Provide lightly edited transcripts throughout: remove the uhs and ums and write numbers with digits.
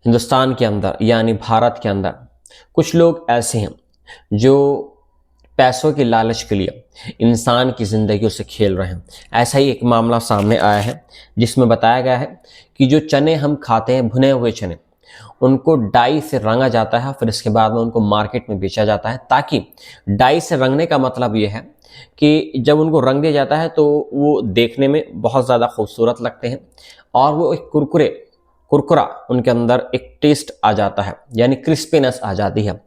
हिंदुस्तान के अंदर यानी भारत के अंदर कुछ लोग ऐसे हैं जो पैसों के लालच के लिए इंसान की ज़िंदगियों से खेल रहे हैं। ऐसा ही एक मामला सामने आया है जिसमें बताया गया है कि जो चने हम खाते हैं, भुने हुए चने, उनको डाई से रंगा जाता है, फिर इसके बाद में उनको मार्केट में बेचा जाता है। ताकि डाई से रंगने का मतलब ये है कि जब उनको रंग दिया जाता है तो वो देखने में बहुत ज़्यादा खूबसूरत लगते हैं और वो एक कुरकुरा उनके अंदर एक टेस्ट आ जाता है, यानी क्रिस्पीनेस आ जाती है।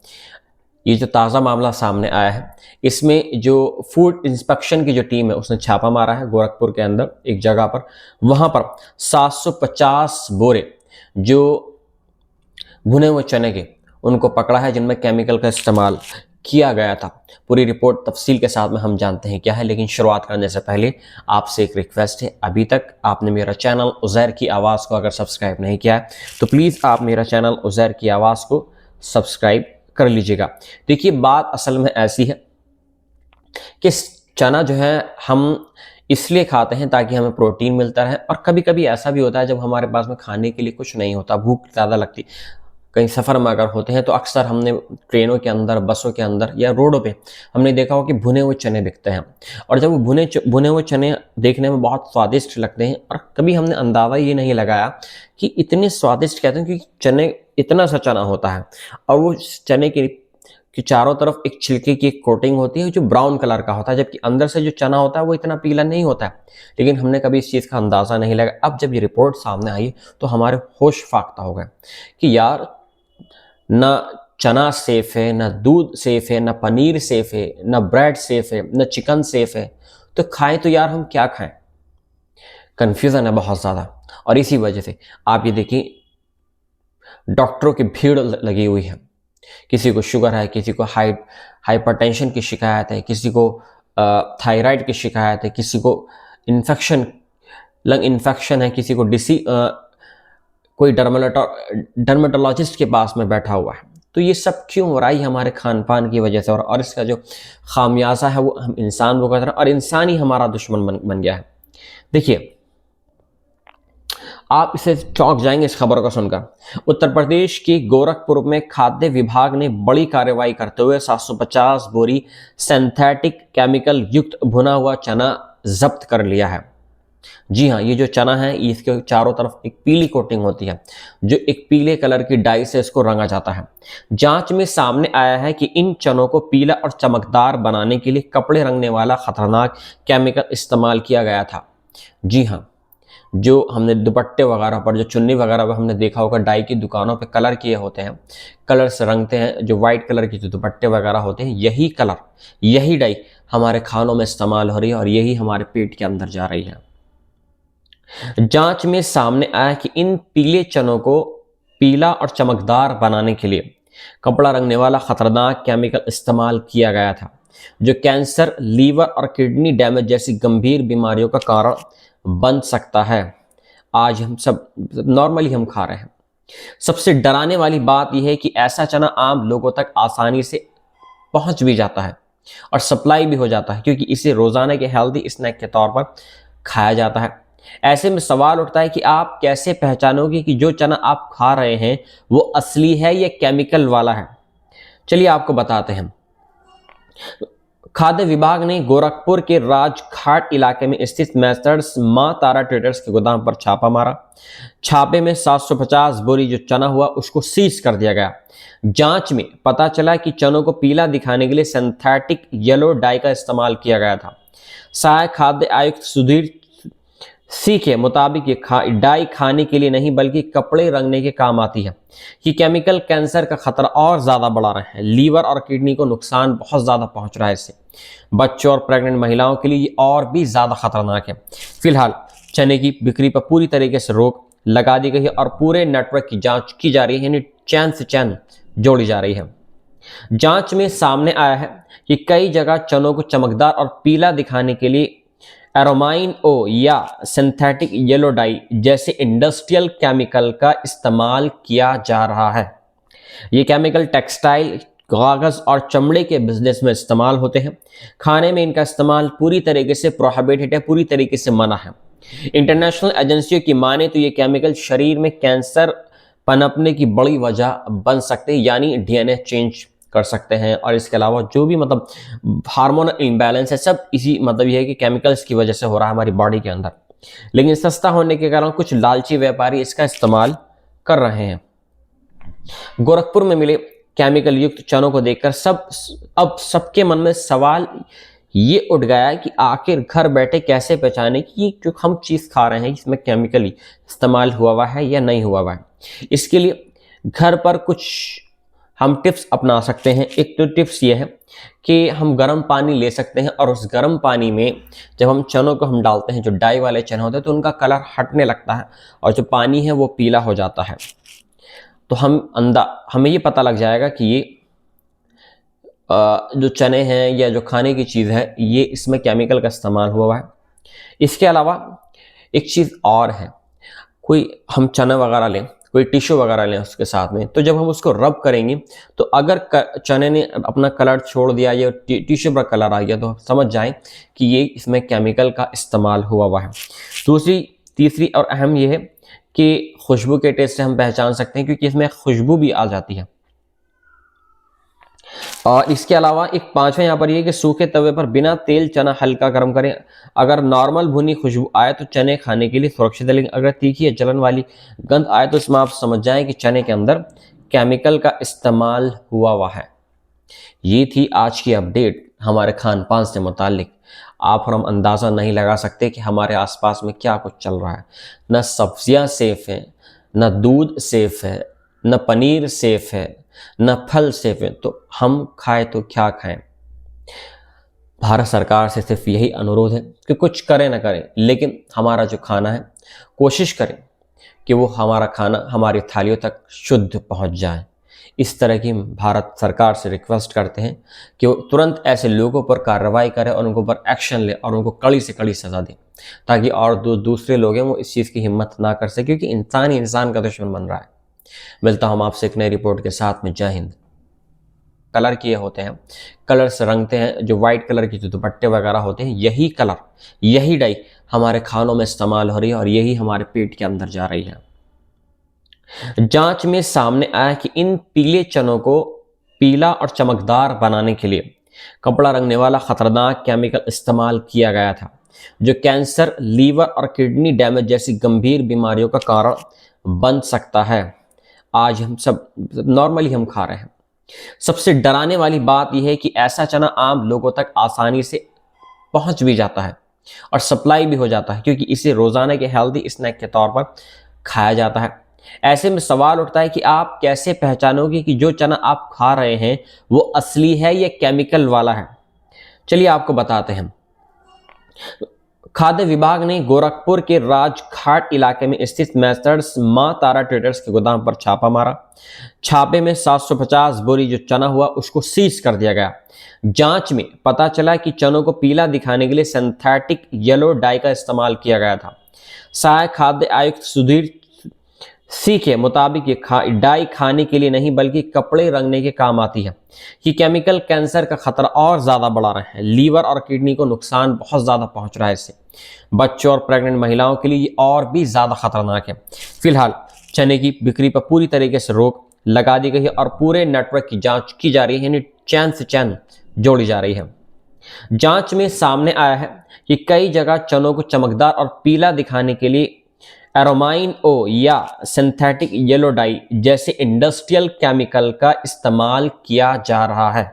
ये जो ताज़ा मामला सामने आया है, इसमें जो फूड इंस्पेक्शन की जो टीम है उसने छापा मारा है गोरखपुर के अंदर एक जगह पर। वहाँ पर 750 बोरे जो भुने हुए चने के उनको पकड़ा है जिनमें केमिकल का इस्तेमाल किया गया था। पूरी रिपोर्ट तफसील के साथ में हम जानते हैं क्या है, लेकिन शुरुआत करने से पहले आपसे एक रिक्वेस्ट है, अभी तक आपने मेरा चैनल उज़ैर की आवाज़ को अगर सब्सक्राइब नहीं किया है तो प्लीज़ आप मेरा चैनल उज़ैर की आवाज़ को सब्सक्राइब कर लीजिएगा। देखिए, बात असल में ऐसी है कि चना जो है हम इसलिए खाते हैं ताकि हमें प्रोटीन मिलता रहे, और कभी कभी ऐसा भी होता है जब हमारे पास में खाने के लिए कुछ नहीं होता, भूख ज़्यादा लगती, कहीं सफ़र में अगर होते हैं तो अक्सर हमने ट्रेनों के अंदर, बसों के अंदर या रोडों पे हमने देखा हो कि भुने हुए चने बिकते हैं। और जब वो भुने हुए चने देखने में बहुत स्वादिष्ट लगते हैं, और कभी हमने अंदाज़ा ये नहीं लगाया कि इतने स्वादिष्ट कहते हैं क्योंकि चने, इतना सा चना होता है और वो चने की चारों तरफ एक छिलके की एक कोटिंग होती है जो ब्राउन कलर का होता है, जबकि अंदर से जो चना होता है वो इतना पीला नहीं होता है। लेकिन हमने कभी इस चीज़ का अंदाज़ा नहीं लगा। अब जब ये रिपोर्ट सामने आई तो हमारे होश फाख्ता हो गए कि यार, ना चना सेफ है, ना दूध सेफ है, ना पनीर सेफ है, ना ब्रेड सेफ है, ना चिकन सेफ है, तो खाएं तो यार हम क्या खाएं। कन्फ्यूज़न है बहुत ज़्यादा। और इसी वजह से आप ये देखिए, डॉक्टरों की भीड़ लगी हुई है। किसी को शुगर है, किसी को हाइपरटेंशन की शिकायत है, किसी को थायराइड की शिकायत है, किसी को इन्फेक्शन, लंग इन्फेक्शन है, किसी को कोई डर्मेटोलॉजिस्ट के पास में बैठा हुआ है। तो ये सब क्यों हो रहा है? हमारे खान पान की वजह से, और इसका जो खामियाजा है वो हम इंसान को कहते हैं, और इंसान ही हमारा दुश्मन बन गया है। देखिए, आप इसे चौंक जाएंगे इस खबर को सुनकर। उत्तर प्रदेश के गोरखपुर में खाद्य विभाग ने बड़ी कार्रवाई करते हुए 750 बोरी सिंथेटिक केमिकल युक्त भुना हुआ चना जब्त कर लिया है। जी हाँ, ये जो चना है इसके चारों तरफ एक पीली कोटिंग होती है, जो एक पीले कलर की डाई से इसको रंगा जाता है। जांच में सामने आया है कि इन चनों को पीला और चमकदार बनाने के लिए कपड़े रंगने वाला खतरनाक केमिकल इस्तेमाल किया गया था। जी हाँ, जो हमने दुपट्टे वगैरह पर, जो चुन्नी वगैरह पर हमने देखा होगा, डाई की दुकानों पे कलर किए होते हैं, कलर से रंगते हैं, जो वाइट कलर के जो दुपट्टे वगैरह होते हैं, यही कलर, यही डाई हमारे खानों में इस्तेमाल हो रही है और यही हमारे पेट के अंदर जा रही है। जांच में सामने आया कि इन पीले चनों को पीला और चमकदार बनाने के लिए कपड़ा रंगने वाला खतरनाक केमिकल इस्तेमाल किया गया था, जो कैंसर, लीवर और किडनी डैमेज जैसी गंभीर बीमारियों का कारण बन सकता है। आज हम सब नॉर्मली हम खा रहे हैं। सबसे डराने वाली बात यह है कि ऐसा चना आम लोगों तक आसानी से पहुंच भी जाता है और सप्लाई भी हो जाता है, क्योंकि इसे रोजाना के हेल्दी स्नैक के तौर पर खाया जाता है। ऐसे में सवाल उठता है कि आप कैसे पहचानोगे कि जो चना आप खा रहे हैं वो असली है या केमिकल वाला है? चलिए आपको बताते हैं। खाद्य विभाग ने गोरखपुर के राजघाट इलाके में स्थित मेसर्स मां तारा ट्रेडर्स के गोदाम पर छापा मारा। छापे में 750 बोरी जो चना हुआ उसको सीज कर दिया गया। जांच में पता चला कि चनों को पीला दिखाने के लिए सिंथेटिक येलो डाई का इस्तेमाल किया गया था। सहायक खाद्य आयुक्त सुधीर सी के मुताबिक ये डाई खाने के लिए नहीं बल्कि कपड़े रंगने के काम आती है। ये केमिकल कैंसर का खतरा और ज्यादा बढ़ा रहे हैं। लीवर और किडनी को नुकसान बहुत ज्यादा पहुंच रहा है इससे। बच्चों और प्रेग्नेंट महिलाओं के लिए ये और भी ज्यादा खतरनाक है। फिलहाल चने की बिक्री पर पूरी तरीके से रोक लगा दी गई है और पूरे नेटवर्क की जांच की जा रही है, यानी चैन से चैन जोड़ी जा रही है। जांच में सामने आया है कि कई जगह चनों को चमकदार और पीला दिखाने के लिए एरोमाइन ओ या सिंथेटिक येलो डाई जैसे इंडस्ट्रियल केमिकल का इस्तेमाल किया जा रहा है। ये केमिकल टेक्सटाइल, कागज और चमड़े के बिजनेस में इस्तेमाल होते हैं। खाने में इनका इस्तेमाल पूरी तरीके से प्रोहिबिटेड है, पूरी तरीके से मना है। इंटरनेशनल एजेंसियों की माने तो ये केमिकल शरीर में कैंसर पनपने की बड़ी वजह बन सकते हैं, यानी डीएनए चेंज कर सकते हैं। और इसके अलावा जो भी हार्मोनल इम्बैलेंस है, सब इसी ये है कि केमिकल्स की वजह से हो रहा है हमारी बॉडी के अंदर। लेकिन सस्ता होने के कारण कुछ लालची व्यापारी इसका इस्तेमाल कर रहे हैं। गोरखपुर में मिले केमिकल युक्त चनों को देखकर अब सबके मन में सवाल ये उठ गया है कि आखिर घर बैठे कैसे पहचाने कि ये जो हम चीज़ खा रहे हैं इसमें केमिकल इस्तेमाल हुआ है या नहीं हुआ है। इसके लिए घर पर कुछ हम टिप्स अपना सकते हैं। एक तो टिप्स ये है कि हम गर्म पानी ले सकते हैं और उस गर्म पानी में जब हम चनों को हम डालते हैं, जो डाई वाले चने होते हैं, तो उनका कलर हटने लगता है और जो पानी है वो पीला हो जाता है। तो हमें ये पता लग जाएगा कि ये जो चने हैं या जो खाने की चीज़ है ये इसमें केमिकल का इस्तेमाल हुआ है। इसके अलावा एक चीज़ और है, कोई हम चना वगैरह लें, कोई टिश्यू वगैरह लें उसके साथ में, तो जब हम उसको रब करेंगे तो अगर चने ने अपना कलर छोड़ दिया या टिश्यू पर कलर आ गया तो समझ जाएं कि ये इसमें केमिकल का इस्तेमाल हुआ है। तीसरी और अहम ये है कि खुशबू के टेस्ट से हम पहचान सकते हैं, क्योंकि इसमें खुशबू भी आ जाती है। और इसके अलावा एक पांचवा यहाँ पर ये कि सूखे तवे पर बिना तेल चना हल्का गर्म करें। अगर नॉर्मल भुनी खुशबू आए तो चने खाने के लिए सुरक्षित है, लेकिन अगर तीखी या जलन वाली गंध आए तो इसमें आप समझ जाएं कि चने के अंदर केमिकल का इस्तेमाल हुआ है। ये थी आज की अपडेट हमारे खान पान से मुतालिक। आप और हम अंदाज़ा नहीं लगा सकते कि हमारे आसपास में क्या कुछ चल रहा है। न सब्जियां सेफ हैं, न दूध सेफ है, न पनीर सेफ है, न फल सेफ है, तो हम खाएं तो क्या खाएं। भारत सरकार से सिर्फ यही अनुरोध है कि कुछ करें ना करें, लेकिन हमारा जो खाना है कोशिश करें कि वो हमारा खाना हमारी थालियों तक शुद्ध पहुंच जाए। इस तरह की भारत सरकार से रिक्वेस्ट करते हैं कि वो तुरंत ऐसे लोगों पर कार्रवाई करे और उनको पर एक्शन ले और उनको कड़ी से कड़ी सज़ा दे, ताकि और दूसरे लोग हैं वो इस चीज़ की हिम्मत ना कर सके, क्योंकि इंसान ही इंसान का दुश्मन बन रहा है। मिलता हूँ आपसे एक नई रिपोर्ट के साथ में। जय हिंद। कलर किए होते हैं, कलर से रंगते हैं, जो वाइट कलर की जो दुपट्टे वगैरह होते हैं, यही कलर, यही डाई हमारे खानों में इस्तेमाल हो रही है और यही हमारे पेट के अंदर जा रही है। जांच में सामने आया कि इन पीले चनों को पीला और चमकदार बनाने के लिए कपड़ा रंगने वाला खतरनाक केमिकल इस्तेमाल किया गया था, जो कैंसर, लीवर और किडनी डैमेज जैसी गंभीर बीमारियों का कारण बन सकता है। आज हम सब नॉर्मली हम खा रहे हैं। सबसे डराने वाली बात यह है कि ऐसा चना आम लोगों तक आसानी से पहुंच भी जाता है और सप्लाई भी हो जाता है, क्योंकि इसे रोजाना के हेल्दी स्नैक के तौर पर खाया जाता है। ऐसे में सवाल उठता है कि आप कैसे पहचानोगे कि जो चना आप खा रहे हैं वो असली है या केमिकल वाला है। चलिए आपको बताते हैं। खाद्य विभाग ने गोरखपुर के राजघाट इलाके में स्थित मेसर्स मां तारा ट्रेडर्स के गोदाम पर छापा मारा। छापे में 750 बोरी जो चना हुआ उसको सीज कर दिया गया। जांच में पता चला कि चनों को पीला दिखाने के लिए सिंथेटिक येलो डाई का इस्तेमाल किया गया था। सहायक खाद्य आयुक्त सुधीर सी के मुताबिक ये डाई खाने के लिए नहीं बल्कि कपड़े रंगने के काम आती है। ये केमिकल कैंसर का खतरा और ज्यादा बढ़ा रहे हैं। लीवर और किडनी को नुकसान बहुत ज्यादा पहुंच रहा है इससे। बच्चों और प्रेग्नेंट महिलाओं के लिए ये और भी ज्यादा खतरनाक है। फिलहाल चने की बिक्री पर पूरी तरीके से रोक लगा दी गई है और पूरे नेटवर्क की जांच की जा रही है, यानी चैन से चैन जोड़ी जा रही है। जांच में सामने आया है कि कई जगह चनों को चमकदार और पीला दिखाने के लिए एरोमाइन ओ या सिंथेटिक येलो डाई जैसे इंडस्ट्रियल केमिकल का इस्तेमाल किया जा रहा है।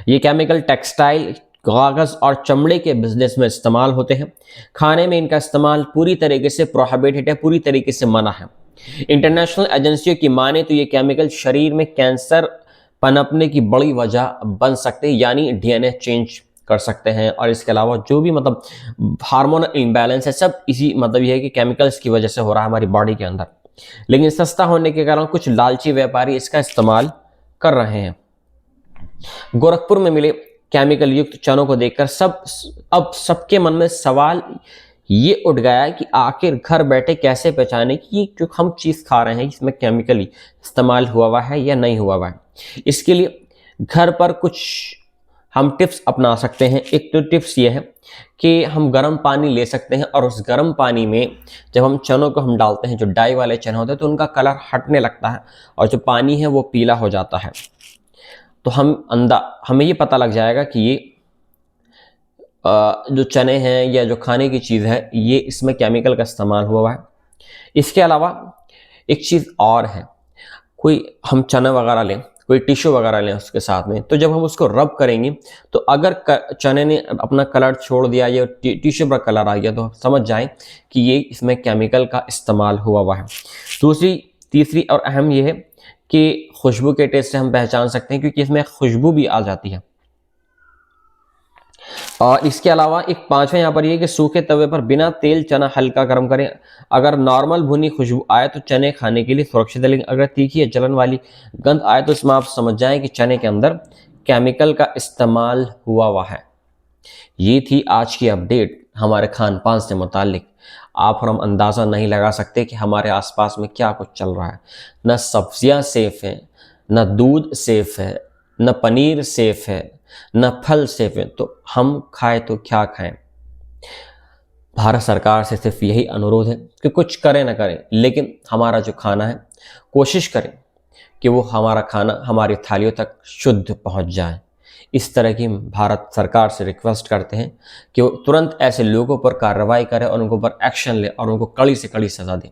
ये केमिकल टेक्सटाइल, कागज और चमड़े के बिजनेस में इस्तेमाल होते हैं। खाने में इनका इस्तेमाल पूरी तरीके से प्रोहिबिटेड है, पूरी तरीके से मना है। इंटरनेशनल एजेंसियों की माने तो ये केमिकल शरीर में कैंसर पनपने की बड़ी वजह बन सकते हैं, यानी डीएनए चेंज कर सकते हैं। और इसके अलावा जो भी हार्मोनल इम्बैलेंस है, सब इसी ये है कि केमिकल्स की वजह से हो रहा है हमारी बॉडी के अंदर। लेकिन सस्ता होने के कारण कुछ लालची व्यापारी इसका इस्तेमाल कर रहे हैं। गोरखपुर में मिले केमिकल युक्त चनों को देखकर अब सबके मन में सवाल ये उठ गया है कि आखिर घर बैठे कैसे पहचाने कि ये जो हम चीज़ खा रहे हैं इसमें केमिकल इस्तेमाल हुआ है या नहीं हुआ है। इसके लिए घर पर कुछ हम टिप्स अपना सकते हैं। एक तो टिप्स ये है कि हम गर्म पानी ले सकते हैं और उस गर्म पानी में जब हम चनों को हम डालते हैं, जो डाई वाले चने होते हैं, तो उनका कलर हटने लगता है और जो पानी है वो पीला हो जाता है। तो हमें ये पता लग जाएगा कि ये जो चने हैं या जो खाने की चीज़ है ये इसमें केमिकल का इस्तेमाल हुआ है। इसके अलावा एक चीज़ और है, कोई हम चना वगैरह लें, कोई टिश्यू वगैरह लें उसके साथ में, तो जब हम उसको रब करेंगे तो अगर चने ने अपना कलर छोड़ दिया या टिश्यू पर कलर आ गया तो समझ जाएं कि ये इसमें केमिकल का इस्तेमाल हुआ है। तीसरी और अहम ये है कि खुशबू के टेस्ट से हम पहचान सकते हैं, क्योंकि इसमें खुशबू भी आ जाती है। और इसके अलावा एक पांचवा यहाँ पर ये कि सूखे तवे पर बिना तेल चना हल्का गर्म करें। अगर नॉर्मल भुनी खुशबू आए तो चने खाने के लिए सुरक्षित है, लेकिन अगर तीखी या जलन वाली गंध आए तो इसमें आप समझ जाएं कि चने के अंदर केमिकल का इस्तेमाल हुआ है। ये थी आज की अपडेट हमारे खान पान से मुतालिक। आप और हम अंदाज़ा नहीं लगा सकते कि हमारे आसपास में क्या कुछ चल रहा है। न सब्जियां सेफ हैं, न दूध सेफ है, न पनीर सेफ है, न फल सेफ है, तो हम खाएं तो क्या खाएं। भारत सरकार से सिर्फ यही अनुरोध है कि कुछ करें ना करें, लेकिन हमारा जो खाना है कोशिश करें कि वो हमारा खाना हमारी थालियों तक शुद्ध पहुंच जाए। इस तरह की भारत सरकार से रिक्वेस्ट करते हैं कि वो तुरंत ऐसे लोगों पर कार्रवाई करे और उनको पर एक्शन ले और उनको कड़ी से कड़ी सज़ा दे,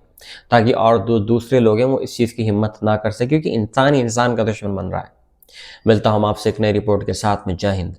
ताकि और दूसरे लोग हैं वो इस चीज़ की हिम्मत ना कर सके, क्योंकि इंसान ही इंसान का दुश्मन बन रहा है। मिलता हूं आपसे एक नई रिपोर्ट के साथ में। जय हिंद।